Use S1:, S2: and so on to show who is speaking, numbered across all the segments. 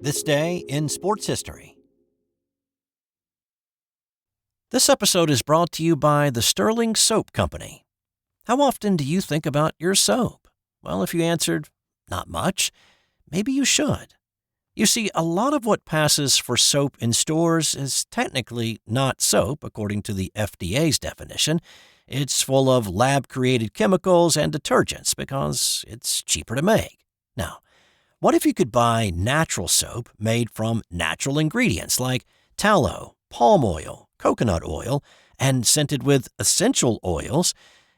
S1: This Day in Sports History. This episode is brought to you by the Sterling Soap Company. How often do you think about your soap? Well, if you answered, not much, maybe you should. You see, a lot of what passes for soap in stores is technically not soap, according to the FDA's definition. It's full of lab-created chemicals and detergents because it's cheaper to make. Now, what if you could buy natural soap made from natural ingredients like tallow, palm oil, coconut oil, and scented with essential oils,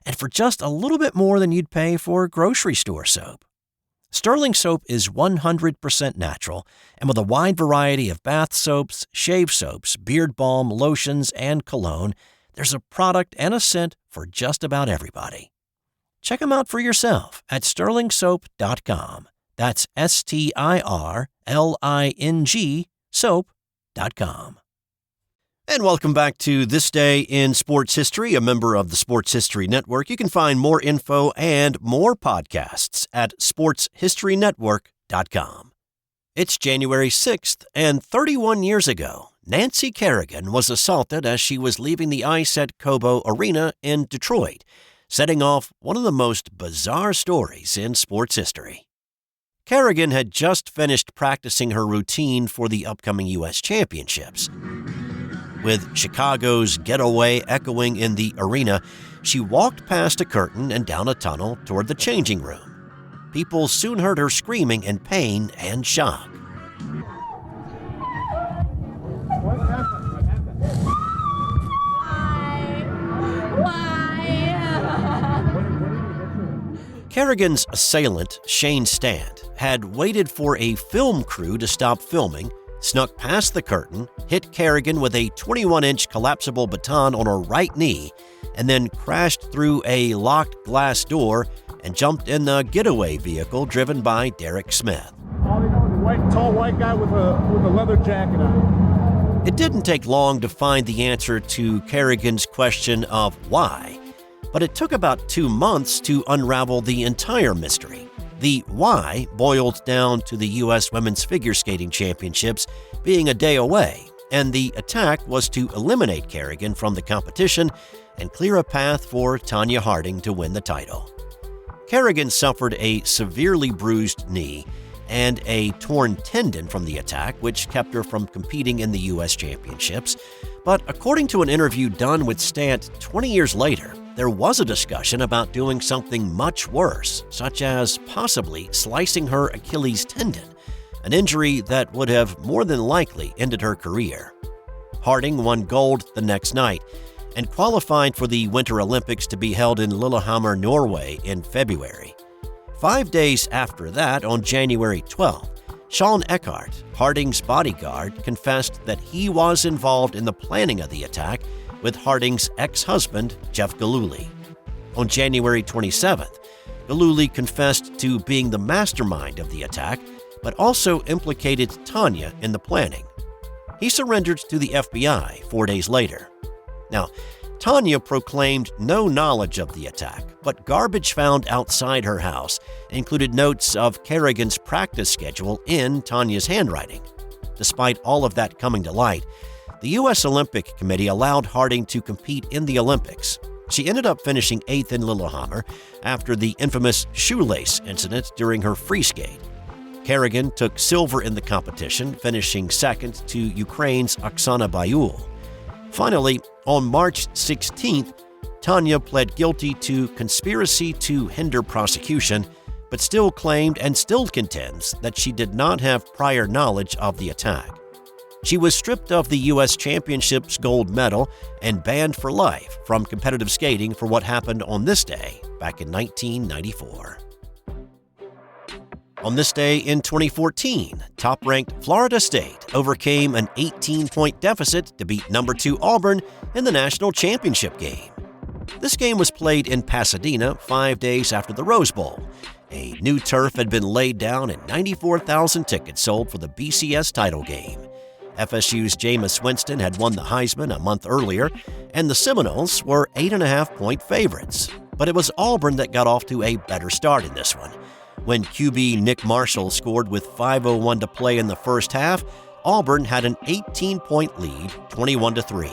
S1: and for just a little bit more than you'd pay for grocery store soap? Sterling Soap is 100% natural, and with a wide variety of bath soaps, shave soaps, beard balm, lotions, and cologne, there's a product and a scent for just about everybody. Check them out for yourself at sterlingsoap.com. That's STIRLING soap.com. And welcome back to This Day in Sports History, a member of the Sports History Network. You can find more info and more podcasts at sportshistorynetwork.com. It's January 6th, and 31 years ago, Nancy Kerrigan was assaulted as she was leaving the ice at Cobo Arena in Detroit, setting off one of the most bizarre stories in sports history. Kerrigan had just finished practicing her routine for the upcoming U.S. Championships. With Chicago's getaway echoing in the arena, she walked past a curtain and down a tunnel toward the changing room. People soon heard her screaming in pain and shock.
S2: What happened?
S3: Why?
S1: Kerrigan's assailant, Shane Stant, had waited for a film crew to stop filming, snuck past the curtain, hit Kerrigan with a 21-inch collapsible baton on her right knee, and then crashed through a locked glass door and jumped in the getaway vehicle driven by Derek Smith.
S2: All they know is a tall white guy with a leather jacket on.
S1: It didn't take long to find the answer to Kerrigan's question of why, but it took about 2 months to unravel the entire mystery. The why boiled down to the U.S. Women's Figure Skating Championships being a day away, and the attack was to eliminate Kerrigan from the competition and clear a path for Tonya Harding to win the title. Kerrigan suffered a severely bruised knee and a torn tendon from the attack, which kept her from competing in the U.S. Championships. But according to an interview done with Stant 20 years later, there was a discussion about doing something much worse, such as possibly slicing her Achilles tendon, an injury that would have more than likely ended her career. Harding won gold the next night and qualified for the Winter Olympics to be held in Lillehammer, Norway in February. 5 days after that, on January 12th, Sean Eckhart, Harding's bodyguard, confessed that he was involved in the planning of the attack with Harding's ex-husband, Jeff Gillooly. On January 27th, Gillooly confessed to being the mastermind of the attack, but also implicated Tonya in the planning. He surrendered to the FBI 4 days later. Now, Tonya proclaimed no knowledge of the attack, but garbage found outside her house included notes of Kerrigan's practice schedule in Tonya's handwriting. Despite all of that coming to light, the U.S. Olympic Committee allowed Harding to compete in the Olympics. She ended up finishing 8th in Lillehammer after the infamous shoelace incident during her free skate. Kerrigan took silver in the competition, finishing 2nd to Ukraine's Oksana Bayul. Finally, on March 16th, Tonya pled guilty to conspiracy to hinder prosecution, but still claimed and still contends that she did not have prior knowledge of the attack. She was stripped of the U.S. Championship's gold medal and banned for life from competitive skating for what happened on this day back in 1994. On this day in 2014, top-ranked Florida State overcame an 18-point deficit to beat number 2 Auburn in the national championship game. This game was played in Pasadena 5 days after the Rose Bowl. A new turf had been laid down and 94,000 tickets sold for the BCS title game. FSU's Jameis Winston had won the Heisman a month earlier, and the Seminoles were 8.5-point favorites. But it was Auburn that got off to a better start in this one. When QB Nick Marshall scored with 5:01 to play in the first half, Auburn had an 18-point lead, 21-3.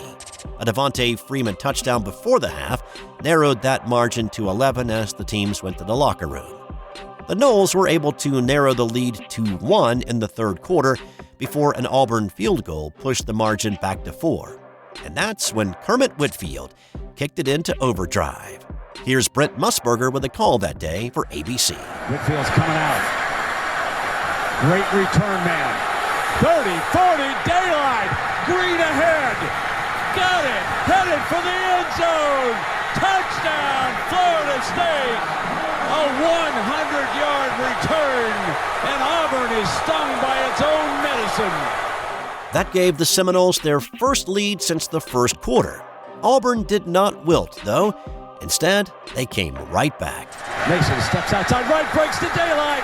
S1: A Devontae Freeman touchdown before the half narrowed that margin to 11 as the teams went to the locker room. The Noles were able to narrow the lead to 1 in the third quarter before an Auburn field goal pushed the margin back to 4. And that's when Kermit Whitfield kicked it into overdrive. Here's Brent Musburger with a call that day for ABC.
S3: Whitfield's coming out. Great return man. 30, 40, daylight. Green ahead. Got it. Headed for the end zone. Touchdown, Florida State. A 100-yard return. And Auburn is stung by its own medicine.
S1: That gave the Seminoles their first lead since the first quarter. Auburn did not wilt, though. Instead, they came right back.
S3: Mason steps outside right, breaks to daylight.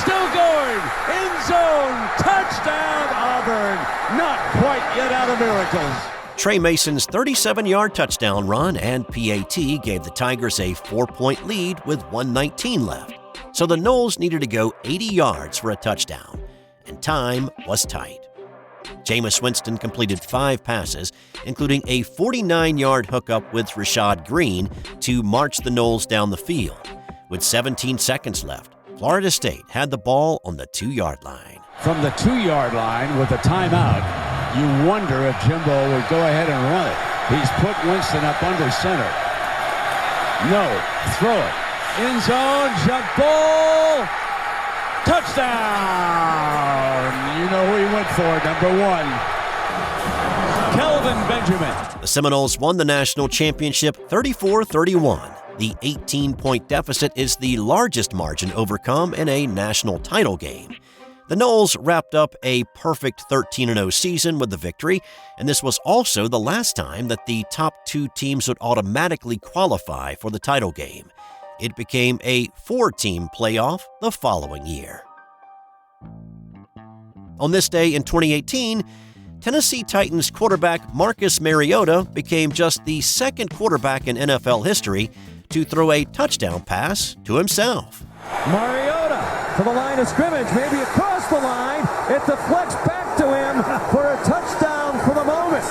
S3: Still going. End zone. Touchdown, Auburn. Not quite yet out of miracles.
S1: Trey Mason's 37-yard touchdown run and PAT gave the Tigers a 4-point lead with 1:19 left. So the Noles needed to go 80 yards for a touchdown, and time was tight. Jameis Winston completed 5 passes, including a 49-yard hookup with Rashad Green to march the Noles down the field. With 17 seconds left, Florida State had the ball on the 2-yard line.
S3: From the 2-yard line with a timeout, you wonder if Jimbo would go ahead and run it. He's put Winston up under center. No, throw it. End zone, jump ball. Touchdown! You know who he went for, number 1. Kelvin Benjamin.
S1: The Seminoles won the national championship 34-31. The 18-point deficit is the largest margin overcome in a national title game. The Noles wrapped up a perfect 13-0 season with the victory, and this was also the last time that the top 2 teams would automatically qualify for the title game. It became a 4-team playoff the following year. On this day in 2018, Tennessee Titans quarterback Marcus Mariotta became just the second quarterback in NFL history to throw a touchdown pass to himself.
S4: Mariota to the line of scrimmage, maybe across the line. It deflects back to him for a touchdown for the moment.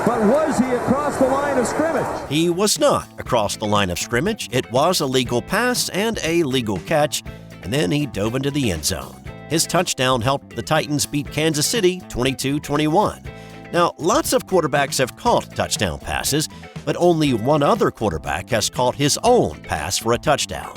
S4: But was he across the line of scrimmage?
S1: He was not across the line of scrimmage. It was a legal pass and a legal catch, and then he dove into the end zone. His touchdown helped the Titans beat Kansas City 22-21. Now, lots of quarterbacks have caught touchdown passes, but only one other quarterback has caught his own pass for a touchdown.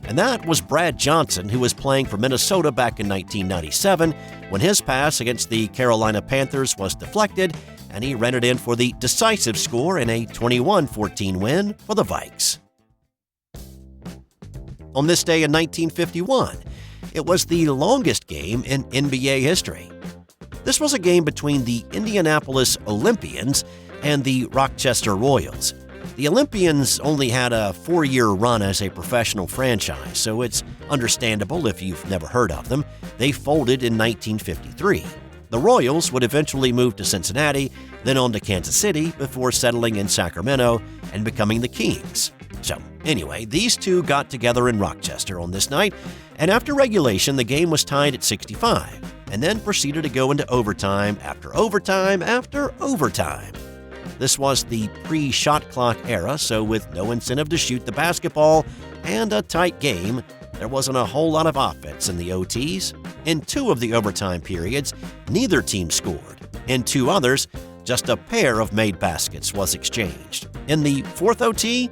S1: And that was Brad Johnson, who was playing for Minnesota back in 1997 when his pass against the Carolina Panthers was deflected, and he ran it in for the decisive score in a 21-14 win for the Vikes. On this day in 1951, it was the longest game in NBA history. This was a game between the Indianapolis Olympians and the Rochester Royals. The Olympians only had a 4-year run as a professional franchise, so it's understandable if you've never heard of them. They folded in 1953. The Royals would eventually move to Cincinnati, then on to Kansas City before settling in Sacramento and becoming the Kings. So, anyway, these two got together in Rochester on this night, and after regulation, the game was tied at 65, and then proceeded to go into overtime after overtime after overtime. This was the pre-shot clock era, so with no incentive to shoot the basketball and a tight game, there wasn't a whole lot of offense in the OTs. In 2 of the overtime periods, neither team scored. In 2 others, just a pair of made baskets was exchanged. In the 4th OT,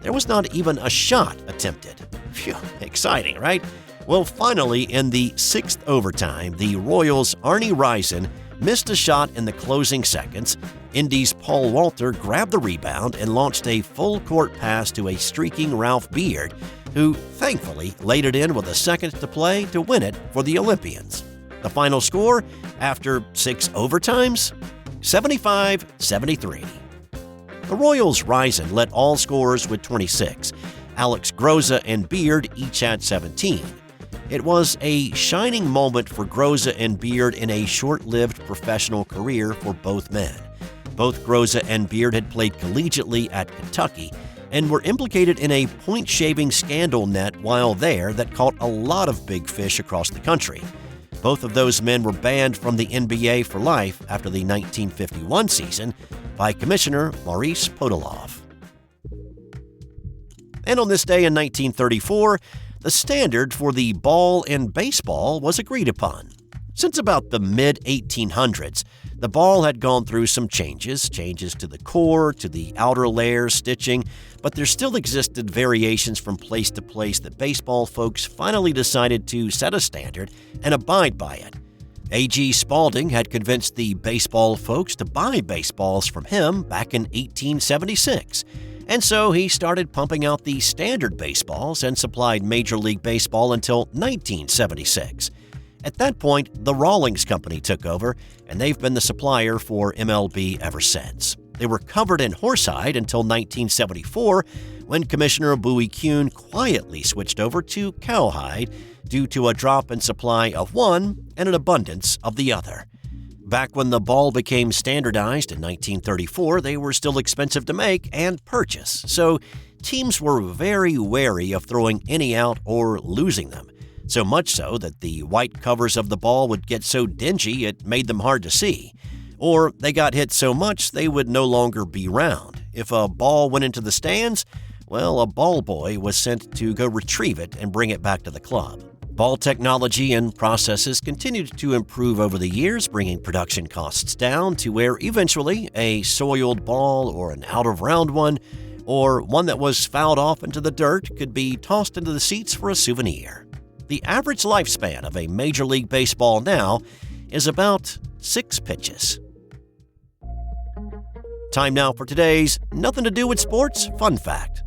S1: there was not even a shot attempted. Phew, exciting, right? Well, finally, in the 6th overtime, the Royals' Arnie Rison missed a shot in the closing seconds. Indy's Paul Walter grabbed the rebound and launched a full-court pass to a streaking Ralph Beard, who thankfully laid it in with a second to play to win it for the Olympians. The final score, after 6 overtimes, 75-73. The Royals' Rison led all scorers with 26. Alex Groza and Beard each had 17. It was a shining moment for Groza and Beard in a short-lived professional career for both men. Both Groza and Beard had played collegiately at Kentucky, and were implicated in a point-shaving scandal net while there that caught a lot of big fish across the country. Both of those men were banned from the NBA for life after the 1951 season by Commissioner Maurice Podoloff. And on this day in 1934, the standard for the ball in baseball was agreed upon. Since about the mid-1800s, the ball had gone through some changes to the core, to the outer layer stitching, but there still existed variations from place to place that baseball folks finally decided to set a standard and abide by it. A.G. Spalding had convinced the baseball folks to buy baseballs from him back in 1876, and so he started pumping out the standard baseballs and supplied Major League Baseball until 1976. At that point, the Rawlings Company took over, and they've been the supplier for MLB ever since. They were covered in horsehide until 1974, when Commissioner Bowie Kuhn quietly switched over to cowhide due to a drop in supply of one and an abundance of the other. Back when the ball became standardized in 1934, they were still expensive to make and purchase, so teams were very wary of throwing any out or losing them. So much so that the white covers of the ball would get so dingy it made them hard to see. Or they got hit so much they would no longer be round. If a ball went into the stands, well, a ball boy was sent to go retrieve it and bring it back to the club. Ball technology and processes continued to improve over the years, bringing production costs down to where eventually a soiled ball or an out-of-round one, or one that was fouled off into the dirt, could be tossed into the seats for a souvenir. The average lifespan of a Major League Baseball now is about 6 pitches. Time now for today's Nothing to Do with Sports fun fact.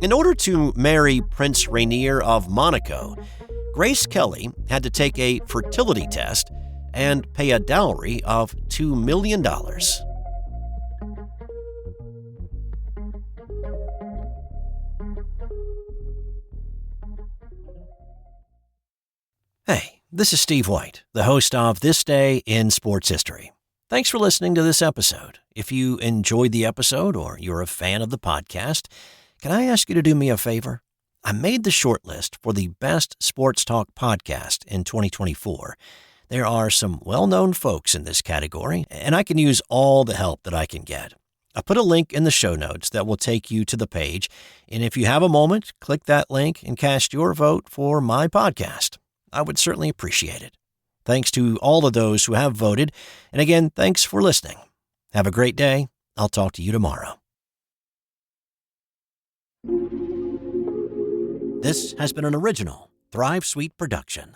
S1: In order to marry Prince Rainier of Monaco, Grace Kelly had to take a fertility test and pay a dowry of $2 million. Hey, this is Steve White, the host of This Day in Sports History. Thanks for listening to this episode. If you enjoyed the episode or you're a fan of the podcast, can I ask you to do me a favor? I made the shortlist for the best sports talk podcast in 2024. There are some well-known folks in this category, and I can use all the help that I can get. I put a link in the show notes that will take you to the page, and if you have a moment, click that link and cast your vote for my podcast. I would certainly appreciate it. Thanks to all of those who have voted, and again, thanks for listening. Have a great day. I'll talk to you tomorrow. This has been an original Thrive Suite production.